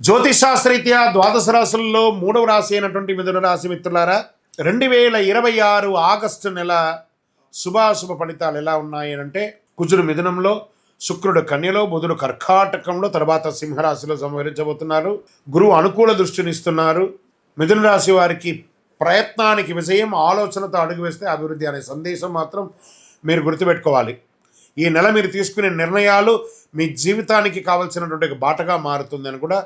జ్యోతిషాస్త్రరీత్యా ద్వాదశ రాశుల్లో మూడవ రాశి అయినటువంటి మిథున రాశి మిత్రులారా, 2026 ఆగస్టు నెల శుభాశుభ ఫలితాలు ఎలా ఉన్నాయి అంటే, కుజుడు మిథునంలో, శుక్రుడు కన్యలో, బుధుడు కర్కాటకంలో, తర్వాత సింహరాశిలో సంహరించబోతున్నారు. గురువు అనుకూల దృష్టినిస్తున్నారు. మిథున రాశి వారికి ప్రయత్నానికి విజయం, ఆలోచనతో అడుగు వేస్తే అభివృద్ధి అనే సందేశం మాత్రం మీరు గుర్తుపెట్టుకోవాలి. ఈ నెల మీరు తీసుకునే నిర్ణయాలు మీ జీవితానికి కావాల్సినటువంటి బాటగా మారుతుందని కూడా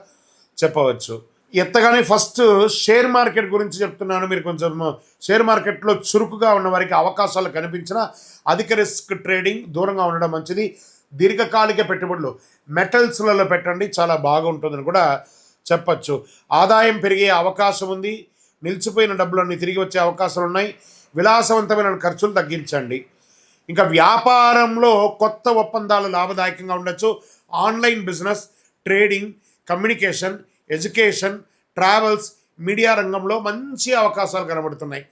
చెప్పవచ్చు. ఎత్తగానే ఫస్ట్ షేర్ మార్కెట్ గురించి చెప్తున్నాను. మీరు కొంచెం షేర్ మార్కెట్లో చురుకుగా ఉన్న వారికి అవకాశాలు కనిపించిన అధిక రిస్క్ ట్రేడింగ్ దూరంగా ఉండడం మంచిది. దీర్ఘకాలిక పెట్టుబడులు మెటల్స్లలో పెట్టండి, చాలా బాగుంటుందని కూడా చెప్పచ్చు. ఆదాయం పెరిగే అవకాశం ఉంది. నిలిచిపోయిన డబ్బులన్నీ తిరిగి వచ్చే అవకాశాలు ఉన్నాయి. విలాసవంతమైన ఖర్చులు తగ్గించండి. ఇంకా వ్యాపారంలో కొత్త ఒప్పందాలు లాభదాయకంగా ఉండొచ్చు. Online business, trading, communication, education, travels, media రంగంలో మంచి అవకాశాలు కనబడుతున్నాయి.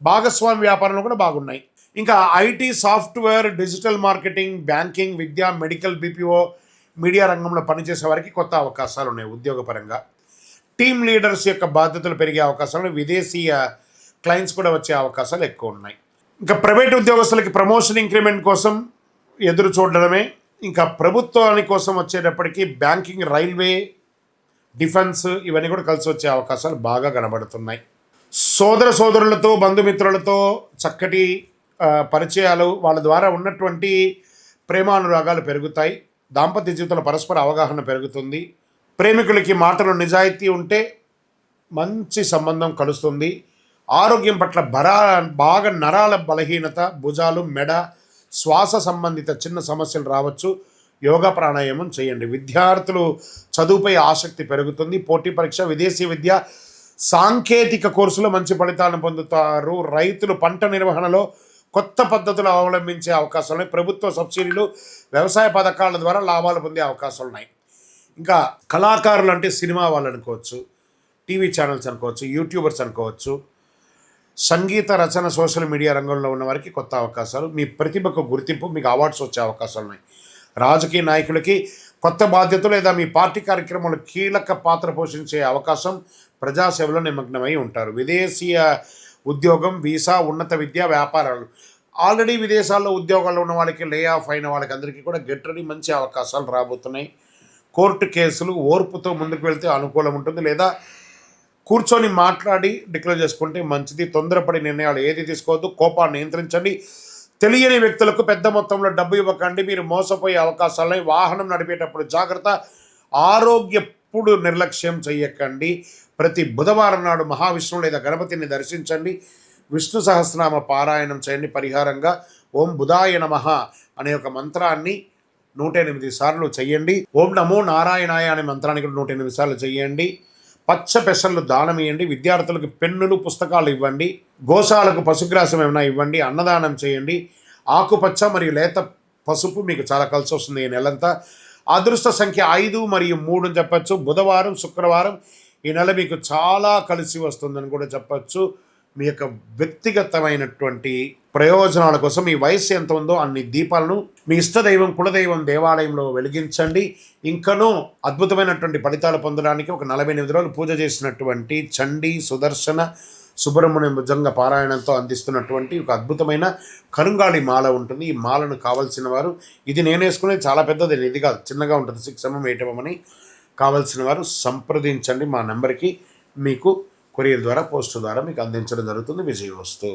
భాగస్వామి వ్యాపారంలో కూడా బాగున్నాయి. ఇంకా IT, software, digital marketing, banking, Vidya, medical, BPO, media రంగంలో పనిచేసే వారికి కొత్త అవకాశాలు ఉన్నాయి. ఉద్యోగపరంగా టీమ్ లీడర్స్ యొక్క బాధ్యతలు పెరిగే అవకాశాలు, విదేశీయ క్లయింట్స్ కూడా వచ్చే అవకాశాలు ఎక్కువ ఉన్నాయి. ఇంకా ప్రైవేట్ ఉద్యోగస్తులకి ప్రమోషన్, ఇంక్రిమెంట్ కోసం ఎదురు చూడడమే. ఇంకా ప్రభుత్వాని కోసం వచ్చేటప్పటికి బ్యాంకింగ్, రైల్వే, డిఫెన్స్ ఇవన్నీ కూడా కలిసి వచ్చే అవకాశాలు బాగా కనబడుతున్నాయి. సోదరులతో, బంధుమిత్రులతో చక్కటి పరిచయాలు, వాళ్ళ ద్వారా ఉన్నటువంటి ప్రేమానురాగాలు పెరుగుతాయి. దాంపత్య జీవితంలో పరస్పర అవగాహన పెరుగుతుంది. ప్రేమికులకి మాటలు నిజాయితీ ఉంటే మంచి సంబంధం కలుస్తుంది. ఆరోగ్యం పట్ల బాగా నరాల బలహీనత, భుజాలు, మెడ, శ్వాస సంబంధిత చిన్న సమస్యలు రావచ్చు. యోగా, ప్రాణాయామం చేయండి. విద్యార్థులు చదువుపై ఆసక్తి పెరుగుతుంది. పోటీ పరీక్ష, విదేశీ విద్య, సాంకేతిక కోర్సులో మంచి ఫలితాలను పొందుతారు. రైతులు పంట నిర్వహణలో కొత్త పద్ధతులు అవలంబించే అవకాశాలు ఉన్నాయి. ప్రభుత్వ సబ్సిడీలు, వ్యవసాయ పథకాల ద్వారా లాభాలు పొందే అవకాశాలు ఉన్నాయి. ఇంకా కళాకారులు అంటే సినిమా వాళ్ళు అనుకోవచ్చు, టీవీ ఛానల్స్ అనుకోవచ్చు, యూట్యూబర్స్ అనుకోవచ్చు, సంగీత రచన, సోషల్ మీడియా రంగంలో ఉన్న వారికి కొత్త అవకాశాలు, మీ ప్రతిభకు గుర్తింపు, మీకు అవార్డ్స్ వచ్చే అవకాశాలు ఉన్నాయి. రాజకీయ నాయకులకి కొత్త బాధ్యతలు లేదా మీ పార్టీ కార్యక్రమంలో కీలక పాత్ర పోషించే అవకాశం, ప్రజాసేవలో నిమగ్నమై ఉంటారు. విదేశీయ ఉద్యోగం, వీసా, ఉన్నత విద్య, వ్యాపారాలు, ఆల్రెడీ విదేశాల్లో ఉద్యోగాల్లో ఉన్న వాళ్ళకి, లే ఆఫ్ అయిన వాళ్ళకి అందరికీ కూడా గెట్ రెడీ, మంచి అవకాశాలు రాబోతున్నాయి. కోర్టు కేసులు ఓర్పుతో ముందుకు వెళ్తే అనుకూలం ఉంటుంది, లేదా కూర్చొని మాట్లాడి డిక్లేర్ చేసుకుంటే మంచిది. తొందరపడి నిర్ణయాలు ఏది తీసుకోవద్దు. కోపాన్ని నియంత్రించండి. తెలియని వ్యక్తులకు పెద్ద మొత్తంలో డబ్బు ఇవ్వకండి, మీరు మోసపోయే అవకాశాలని. వాహనం నడిపేటప్పుడు జాగ్రత్త. ఆరోగ్యప్పుడు నిర్లక్ష్యం చెయ్యకండి. ప్రతి బుధవారం నాడు మహావిష్ణువు లేదా గణపతిని దర్శించండి. విష్ణు సహస్రనామ పారాయణం చేయండి. పరిహారంగా ఓం బుధాయ నమః అనే ఒక మంత్రాన్ని 108 సార్లు చెయ్యండి. ఓం నమో నారాయణాయ అనే మంత్రాన్ని కూడా 108 సార్లు చెయ్యండి. పచ్చ పెసర్లు దానం ఇవ్వండి. విద్యార్థులకు పెన్నులు, పుస్తకాలు ఇవ్వండి. గోశాలకు పశుగ్రాసం ఏమైనా ఇవ్వండి. అన్నదానం చేయండి. ఆకుపచ్చ మరియు లేత పసుపు మీకు చాలా కలిసి వస్తుంది ఈ నెలంతా. అదృష్ట సంఖ్య 5 మరియు 3 అని చెప్పచ్చు. బుధవారం, శుక్రవారం ఈ నెల మీకు చాలా కలిసి వస్తుందని కూడా చెప్పచ్చు. మీ యొక్క వ్యక్తిగతమైనటువంటి ప్రయోజనాల కోసం మీ వయస్సు ఎంత ఉందో అన్ని దీపాలను మీ ఇష్టదైవం, కులదైవం దేవాలయంలో వెలిగించండి. ఇంకనూ అద్భుతమైనటువంటి ఫలితాలు పొందడానికి ఒక 48 రోజులు పూజ చేసినటువంటి చండీ, సుదర్శన, సుబ్రహ్మణ్యం భుజంగ పారాయణంతో అందిస్తున్నటువంటి ఒక అద్భుతమైన కరుంగాళి మాల ఉంటుంది. ఈ మాలను కావాల్సిన వారు, ఇది నేను వేసుకునేది చాలా పెద్దది, ఇది కాదు, చిన్నగా ఉంటుంది, 6 mm 8 mm అని. కావాల్సిన వారు సంప్రదించండి మా నెంబర్కి. మీకు కొరియర్ ద్వారా, పోస్ట్ ద్వారా మీకు అందించడం జరుగుతుంది. విజయవస్తు.